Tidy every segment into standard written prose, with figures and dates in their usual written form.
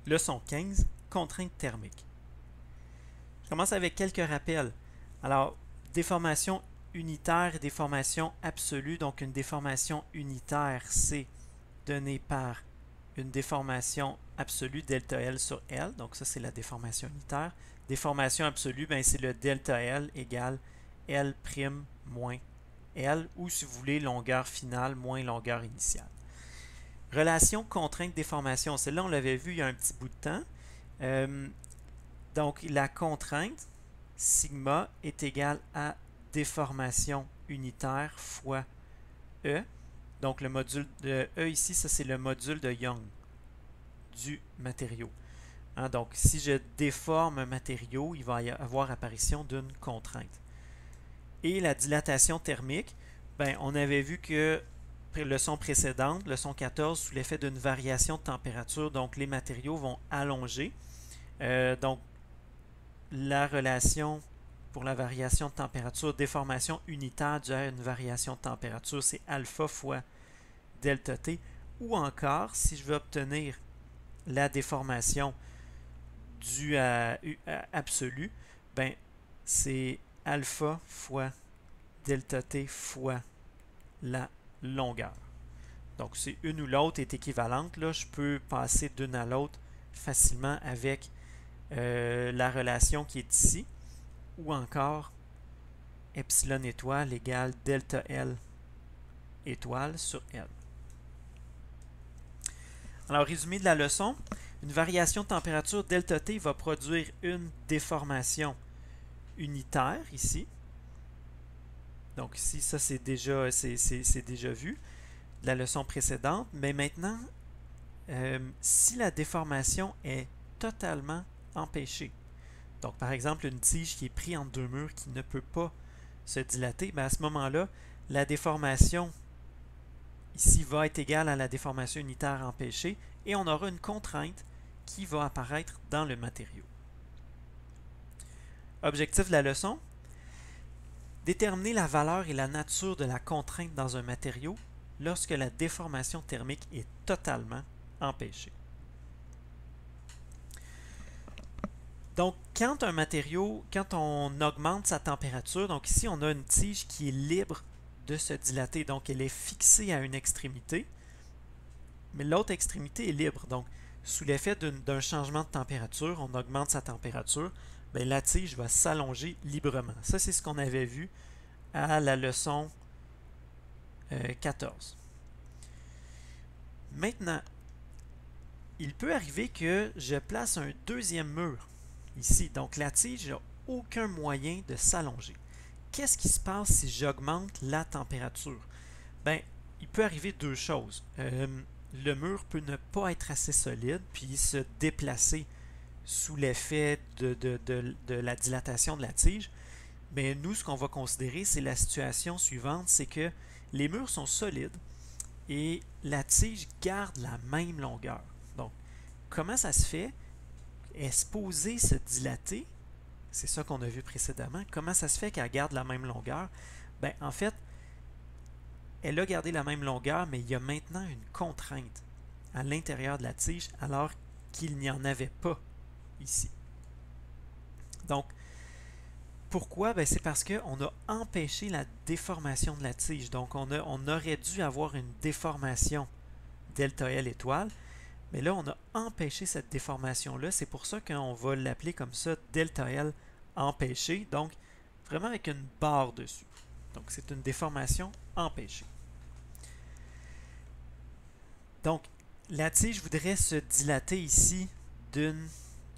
Leçon 15, contraintes thermiques. Je commence avec quelques rappels. Alors, déformation unitaire et déformation absolue. Donc, une déformation unitaire, c'est donné par une déformation absolue delta L sur L. Donc, ça, c'est la déformation unitaire. Déformation absolue, ben, c'est le delta L égale L' moins L, ou si vous voulez, longueur finale moins longueur initiale. Relation contrainte-déformation. Celle-là, on l'avait vu il y a un petit bout de temps. Donc, la contrainte, sigma, est égale à déformation unitaire fois E. Donc, le module de E ici, ça c'est le module de Young du matériau. Hein, donc, si je déforme un matériau, il va y avoir apparition d'une contrainte. Et la dilatation thermique, ben, on avait vu que leçon précédente, leçon 14, sous l'effet d'une variation de température, donc les matériaux vont allonger. Donc, la relation pour la variation de température, déformation unitaire due à une variation de température, c'est alpha fois delta T. Ou encore, si je veux obtenir la déformation due à absolue, ben, c'est alpha fois delta T fois la longueur. Donc, si une ou l'autre est équivalente, là, je peux passer d'une à l'autre facilement avec la relation qui est ici, ou encore epsilon étoile égale delta L étoile sur L. Alors, résumé de la leçon, une variation de température delta T va produire une déformation unitaire ici. Donc ici, ça c'est déjà vu de la leçon précédente. Mais maintenant, si la déformation est totalement empêchée, donc par exemple une tige qui est prise entre deux murs qui ne peut pas se dilater, ben à ce moment-là, la déformation ici va être égale à la déformation unitaire empêchée et on aura une contrainte qui va apparaître dans le matériau. Objectif de la leçon, déterminer la valeur et la nature de la contrainte dans un matériau lorsque la déformation thermique est totalement empêchée. Donc, quand un matériau, quand on augmente sa température, donc ici on a une tige qui est libre de se dilater, donc elle est fixée à une extrémité, mais l'autre extrémité est libre. Donc, sous l'effet d'un changement de température, on augmente sa température, bien, la tige va s'allonger librement. Ça, c'est ce qu'on avait vu à la leçon 14. Maintenant, il peut arriver que je place un deuxième mur ici. Donc, la tige n'a aucun moyen de s'allonger. Qu'est-ce qui se passe si j'augmente la température? Bien, il peut arriver deux choses. Le mur peut ne pas être assez solide, puis se déplacer sous l'effet de la dilatation de la tige. Mais nous, ce qu'on va considérer, c'est la situation suivante, c'est que les murs sont solides et la tige garde la même longueur. Donc, comment ça se fait? Elle est supposée se dilater, c'est ça qu'on a vu précédemment. Comment ça se fait qu'elle garde la même longueur? Bien, en fait, elle a gardé la même longueur, mais il y a maintenant une contrainte à l'intérieur de la tige, alors qu'il n'y en avait pas ici. Donc, pourquoi? Ben, c'est parce qu'on a empêché la déformation de la tige. Donc, on aurait dû avoir une déformation delta L étoile, mais là, on a empêché cette déformation-là. C'est pour ça qu'on va l'appeler comme ça, delta L empêché. Donc, vraiment avec une barre dessus. Donc, c'est une déformation empêchée. Donc, la tige voudrait se dilater ici d'une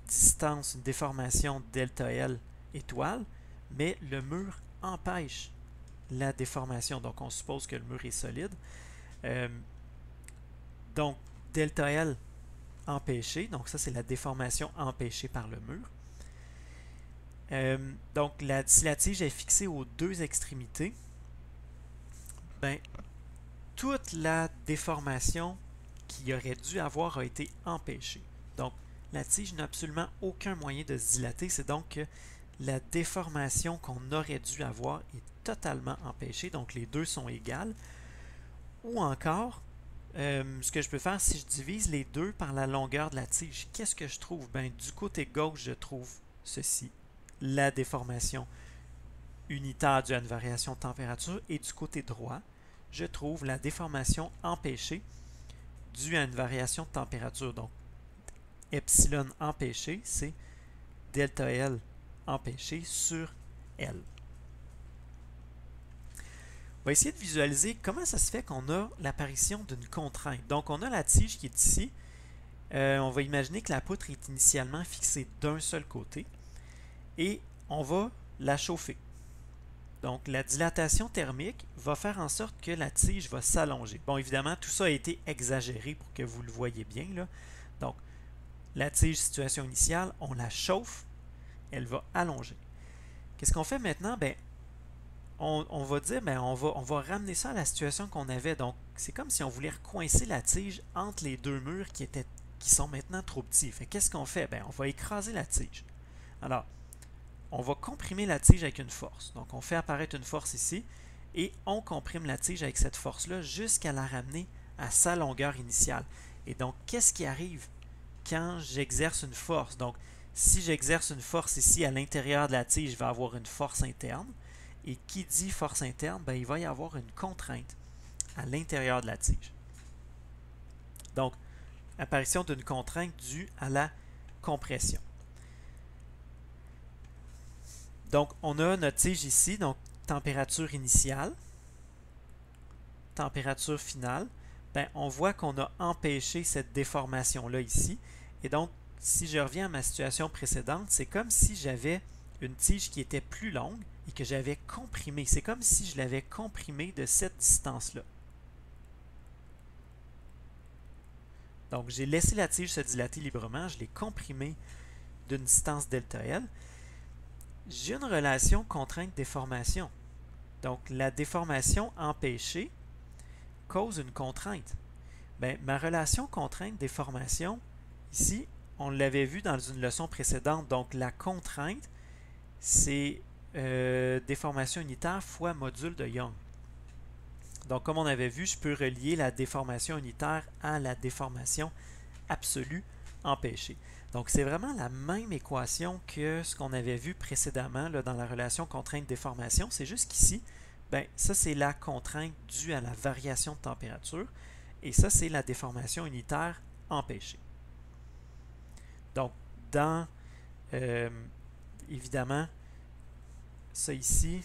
distance, une déformation delta L étoile, mais le mur empêche la déformation. Donc, on suppose que le mur est solide. Donc, delta L empêché. Donc, ça, c'est la déformation empêchée par le mur. Donc, si la tige est fixée aux deux extrémités, ben, toute la déformation qu'il aurait dû avoir a été empêchée. Donc, la tige n'a absolument aucun moyen de se dilater. C'est donc que la déformation qu'on aurait dû avoir est totalement empêchée. Donc, les deux sont égales. Ou encore, ce que je peux faire, si je divise les deux par la longueur de la tige, qu'est-ce que je trouve? Ben, du côté gauche, je trouve ceci, la déformation unitaire due à une variation de température, et du côté droit, je trouve la déformation empêchée due à une variation de température. Donc, epsilon empêché, c'est delta L empêché sur L. On va essayer de visualiser comment ça se fait qu'on a l'apparition d'une contrainte. Donc, on a la tige qui est ici. On va imaginer que la poutre est initialement fixée d'un seul côté et on va la chauffer. Donc, la dilatation thermique va faire en sorte que la tige va s'allonger. Bon, évidemment, tout ça a été exagéré pour que vous le voyez bien, là. Donc, la tige, situation initiale, on la chauffe, elle va allonger. Qu'est-ce qu'on fait maintenant? Ben, on va dire, ben, on va ramener ça à la situation qu'on avait. Donc, c'est comme si on voulait recoincer la tige entre les deux murs qui sont maintenant trop petits. Fait qu'est-ce qu'on fait? Ben, on va écraser la tige. Alors, on va comprimer la tige avec une force. Donc, on fait apparaître une force ici et on comprime la tige avec cette force-là jusqu'à la ramener à sa longueur initiale. Et donc, qu'est-ce qui arrive quand j'exerce une force? Donc, si j'exerce une force ici à l'intérieur de la tige, je vais avoir une force interne. Et qui dit force interne? Ben, il va y avoir une contrainte à l'intérieur de la tige. Donc, apparition d'une contrainte due à la compression. Donc, on a notre tige ici, donc température initiale, température finale. Ben, on voit qu'on a empêché cette déformation-là ici. Et donc, si je reviens à ma situation précédente, c'est comme si j'avais une tige qui était plus longue et que j'avais comprimé. C'est comme si je l'avais comprimé de cette distance-là. Donc, j'ai laissé la tige se dilater librement, je l'ai comprimée d'une distance delta L. J'ai une relation contrainte-déformation. Donc, la déformation empêchée cause une contrainte. Bien, ma relation contrainte-déformation, ici, on l'avait vu dans une leçon précédente. Donc, la contrainte, c'est déformation unitaire fois module de Young. Donc, comme on avait vu, je peux relier la déformation unitaire à la déformation absolue empêchée. Donc, c'est vraiment la même équation que ce qu'on avait vu précédemment là, dans la relation contrainte-déformation. C'est juste qu'ici, ben, ça, c'est la contrainte due à la variation de température. Et ça, c'est la déformation unitaire empêchée. Donc, dans, évidemment, ça ici,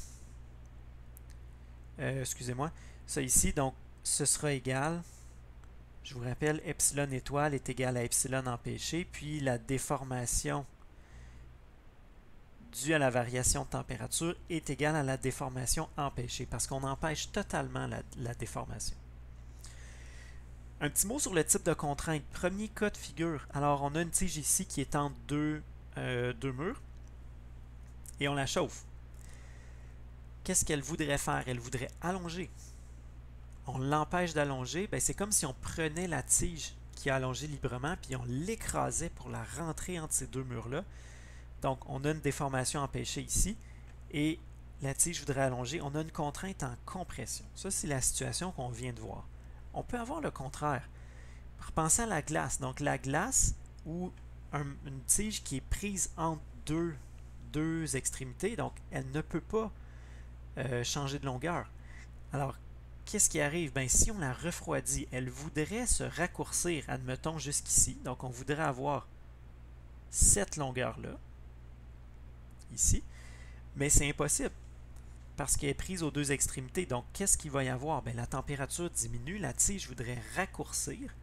excusez-moi, ça ici, donc, ce sera égal, je vous rappelle, epsilon étoile est égal à epsilon empêché, puis la déformation due à la variation de température est égale à la déformation empêchée, parce qu'on empêche totalement la déformation. Un petit mot sur le type de contrainte. Premier cas de figure. Alors, on a une tige ici qui est entre deux murs, et on la chauffe. Qu'est-ce qu'elle voudrait faire? Elle voudrait allonger. On l'empêche d'allonger. C'est comme si on prenait la tige qui a allongé librement puis on l'écrasait pour la rentrer entre ces deux murs-là. Donc, on a une déformation empêchée ici et la tige voudrait allonger. On a une contrainte en compression. Ça, c'est la situation qu'on vient de voir. On peut avoir le contraire. Repensez à la glace. Donc, la glace ou une tige qui est prise entre deux extrémités, donc elle ne peut pas changer de longueur. Alors, qu'est-ce qui arrive? Si on la refroidit, elle voudrait se raccourcir, admettons, jusqu'ici. Donc, on voudrait avoir cette longueur-là, ici. Mais c'est impossible, parce qu'elle est prise aux deux extrémités. Donc, qu'est-ce qu'il va y avoir? La température diminue, la tige voudrait raccourcir,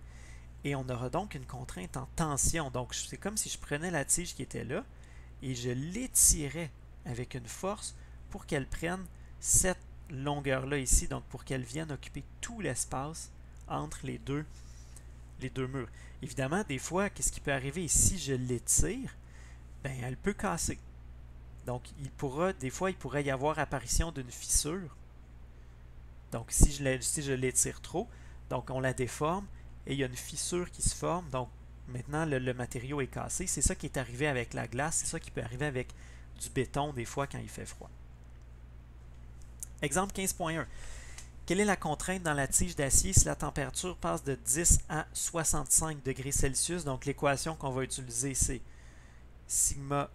et on aura donc une contrainte en tension. Donc, c'est comme si je prenais la tige qui était là, et je l'étirais avec une force pour qu'elle prenne cette longueur-là ici, donc pour qu'elle vienne occuper tout l'espace entre les deux murs. Évidemment, des fois, qu'est-ce qui peut arriver? Si je l'étire, elle peut casser. Donc, des fois, il pourrait y avoir apparition d'une fissure. Donc, si je l'étire trop, donc on la déforme et il y a une fissure qui se forme. Donc, maintenant, le matériau est cassé. C'est ça qui est arrivé avec la glace. C'est ça qui peut arriver avec du béton, des fois, quand il fait froid. Exemple 15.1. Quelle est la contrainte dans la tige d'acier si la température passe de 10 à 65 degrés Celsius? Donc l'équation qu'on va utiliser, c'est sigma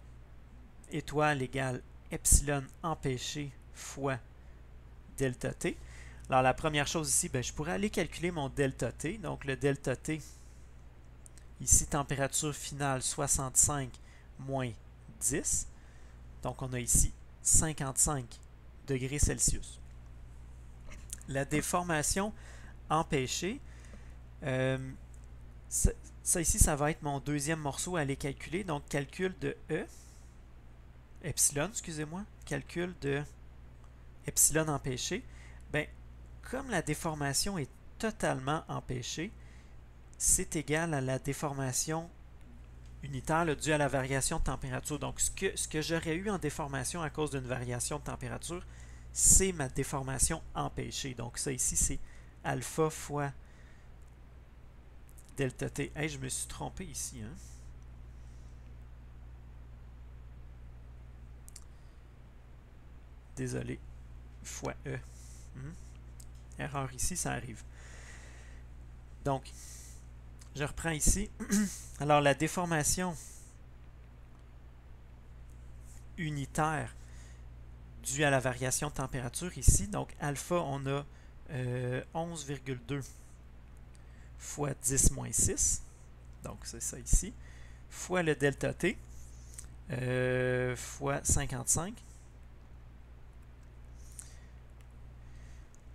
étoile égale epsilon empêché fois delta T. Alors la première chose ici, ben, je pourrais aller calculer mon delta T. Donc le delta T, ici température finale 65 moins 10. Donc on a ici 55 degrés Celsius. La déformation empêchée, ça ici, ça va être mon deuxième morceau à aller calculer. Donc calcul de epsilon, excusez-moi, calcul de epsilon empêché. Ben, comme la déformation est totalement empêchée, c'est égal à la déformation unitaire due à la variation de température. Donc, ce que j'aurais eu en déformation à cause d'une variation de température, c'est ma déformation empêchée. Donc, ça ici, c'est alpha fois delta T. Hey, je me suis trompé ici. Hein? Désolé. Fois E. Erreur ici, ça arrive. Donc, je reprends ici. Alors, la déformation unitaire due à la variation de température ici, donc alpha, on a 11,2 fois 10 moins 6, donc c'est ça ici, fois le delta T, fois 55.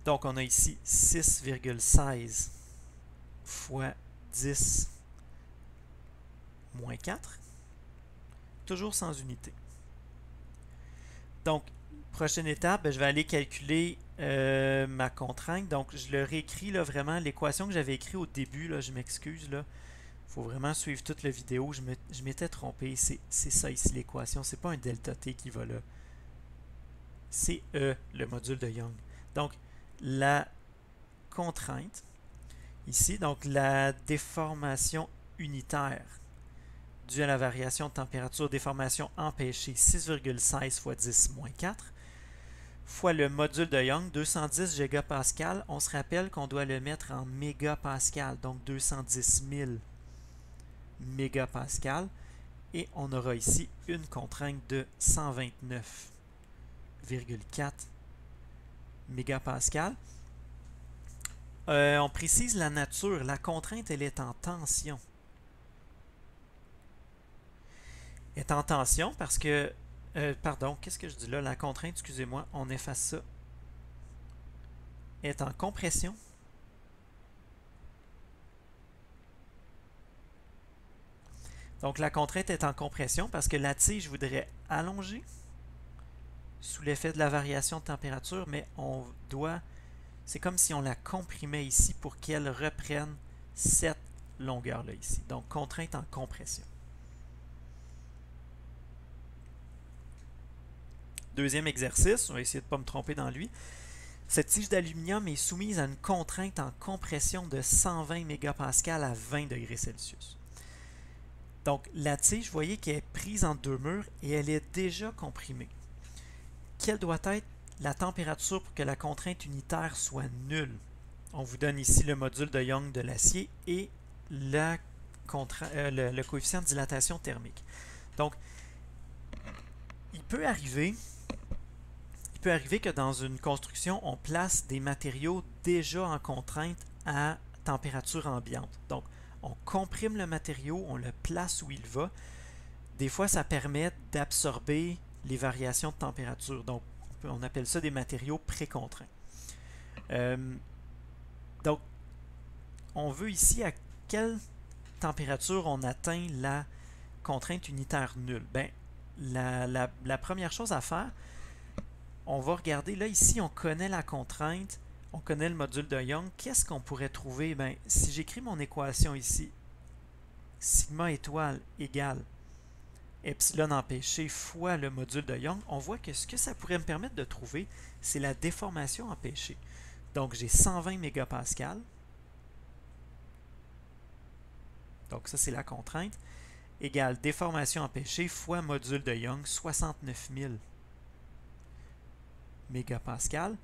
Donc, on a ici 6,16 fois 10 moins 4, toujours sans unité. Donc, prochaine étape, je vais aller calculer ma contrainte. Donc, je le réécris là, vraiment, l'équation que j'avais écrite au début, là, je m'excuse, il faut vraiment suivre toute la vidéo. Je m'étais trompé, c'est ça ici l'équation, c'est pas un delta T qui va là. C'est E, le module de Young. Donc, la contrainte, ici, donc la déformation unitaire due à la variation de température, déformation empêchée, 6,16 fois 10 moins 4, fois le module de Young, 210 gigapascal. On se rappelle qu'on doit le mettre en mégapascal, donc 210 000 mégapascal. Et on aura ici une contrainte de 129,4 mégapascal. On précise la nature. La contrainte, elle est en tension. Elle est en tension parce que... pardon, qu'est-ce que je dis là? La contrainte, excusez-moi, on efface ça. Elle est en compression. Donc la contrainte est en compression parce que la tige voudrait allonger sous l'effet de la variation de température, mais on doit... C'est comme si on la comprimait ici pour qu'elle reprenne cette longueur-là ici. Donc, contrainte en compression. Deuxième exercice, on va essayer de ne pas me tromper dans lui. Cette tige d'aluminium est soumise à une contrainte en compression de 120 mégapascal à 20 degrés Celsius. Donc, la tige, vous voyez qu'elle est prise entre deux murs et elle est déjà comprimée. Quelle doit être la température pour que la contrainte unitaire soit nulle? On vous donne ici le module de Young de l'acier et le coefficient de dilatation thermique. Donc, il peut arriver que dans une construction, on place des matériaux déjà en contrainte à température ambiante. Donc, on comprime le matériau, on le place où il va. Des fois, ça permet d'absorber les variations de température. Donc, on appelle ça des matériaux précontraints. Donc, on veut ici à quelle température on atteint la contrainte unitaire nulle. Bien, la première chose à faire, on va regarder, là ici on connaît la contrainte, on connaît le module de Young. Qu'est-ce qu'on pourrait trouver? Bien, si j'écris mon équation ici, sigma étoile égale epsilon empêché fois le module de Young, on voit que ce que ça pourrait me permettre de trouver, c'est la déformation empêchée. Donc, j'ai 120 mégapascal. Donc, ça, c'est la contrainte. Égale déformation empêchée fois module de Young, 69 000 mégapascal.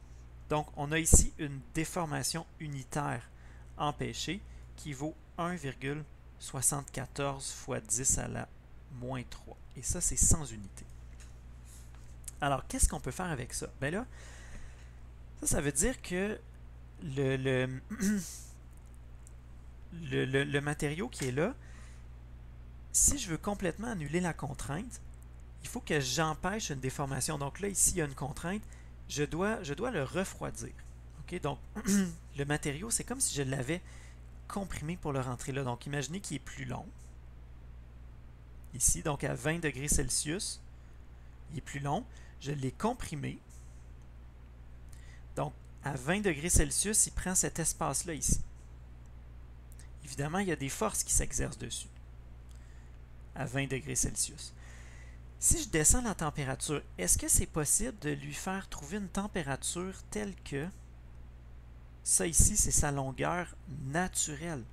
Donc, on a ici une déformation unitaire empêchée qui vaut 1,74 fois 10 à la moins 3. Et ça, c'est sans unité. Alors, qu'est-ce qu'on peut faire avec ça? Bien là, ça veut dire que le matériau qui est là, si je veux complètement annuler la contrainte, il faut que j'empêche une déformation. Donc là, ici, il y a une contrainte. Je dois le refroidir. Okay? Donc, le matériau, c'est comme si je l'avais comprimé pour le rentrer là. Donc, imaginez qu'il est plus long. Ici, donc à 20 degrés Celsius, il est plus long. Je l'ai comprimé. Donc, à 20 degrés Celsius, il prend cet espace-là ici. Évidemment, il y a des forces qui s'exercent dessus à 20 degrés Celsius. Si je descends la température, est-ce que c'est possible de lui faire trouver une température telle que ça ici, c'est sa longueur naturelle?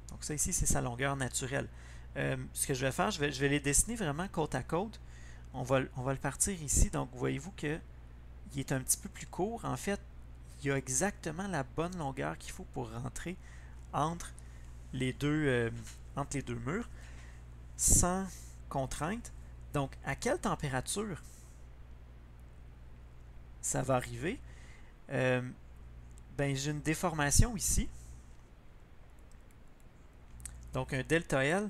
Donc ça ici, c'est sa longueur naturelle. Ce que je vais faire, je vais les dessiner vraiment côte à côte. On va le partir ici. Donc voyez-vous qu'il est un petit peu plus court. En fait, il y a exactement la bonne longueur qu'il faut pour rentrer entre les deux murs sans contrainte. Donc, à quelle température ça va arriver? Ben, j'ai une déformation ici. Donc, un delta L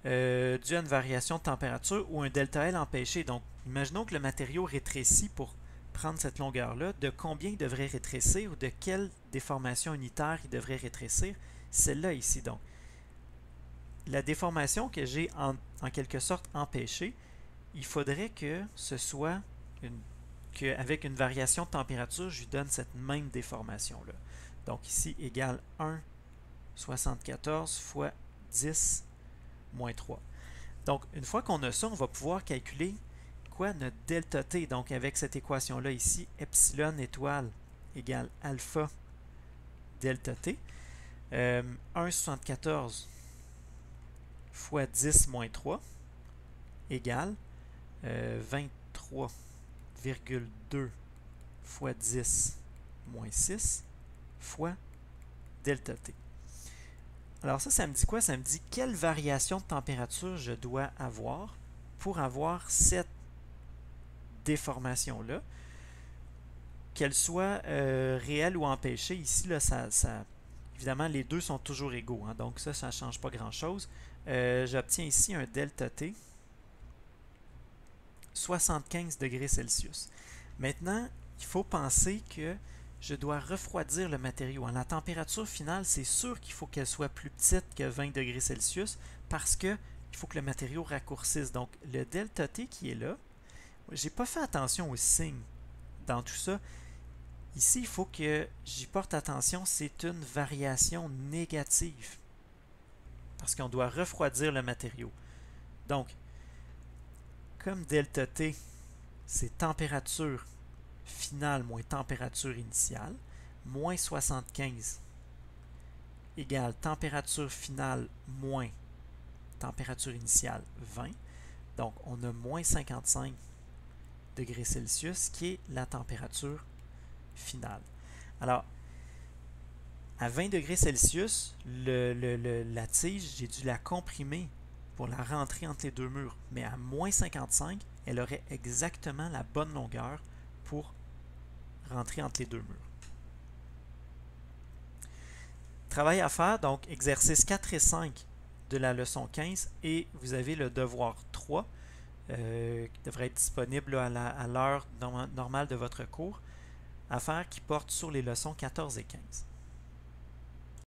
dû à une variation de température ou un delta L empêché. Donc, imaginons que le matériau rétrécit pour prendre cette longueur-là. De combien il devrait rétrécir ou de quelle déformation unitaire il devrait rétrécir? Celle-là ici. Donc, la déformation que j'ai en quelque sorte empêchée, il faudrait que ce soit qu'avec une variation de température, je lui donne cette même déformation-là. Donc ici, égale 1,74 fois 10 moins 3. Donc, une fois qu'on a ça, on va pouvoir calculer quoi? Notre delta T. Donc, avec cette équation-là ici, epsilon étoile égale alpha delta T. 1,74 fois 10 moins 3 égale 23,2 fois 10 moins 6 fois delta T. Alors ça me dit quoi? Ça me dit quelle variation de température je dois avoir pour avoir cette déformation-là, qu'elle soit réelle ou empêchée. Ici, là, évidemment, les deux sont toujours égaux, hein, donc ça ne change pas grand-chose. J'obtiens ici un delta T 75 degrés Celsius. Maintenant, il faut penser que je dois refroidir le matériau. La température finale, c'est sûr qu'il faut qu'elle soit plus petite que 20 degrés Celsius parce qu'il faut que le matériau raccourcisse. Donc, le delta T qui est là, j'ai pas fait attention aux signes dans tout ça. Ici, il faut que j'y porte attention, c'est une variation négative parce qu'on doit refroidir le matériau. Donc, comme delta T, c'est température finale moins température initiale, moins 75 égale température finale moins température initiale 20. Donc, on a moins 55 degrés Celsius qui est la température finale. Alors, à 20 degrés Celsius, la tige, j'ai dû la comprimer pour la rentrer entre les deux murs. Mais à moins 55, elle aurait exactement la bonne longueur pour rentrer entre les deux murs. Travail à faire, donc exercice 4 et 5 de la leçon 15 et vous avez le devoir 3 qui devrait être disponible à l'heure normale de votre cours à faire qui porte sur les leçons 14 et 15.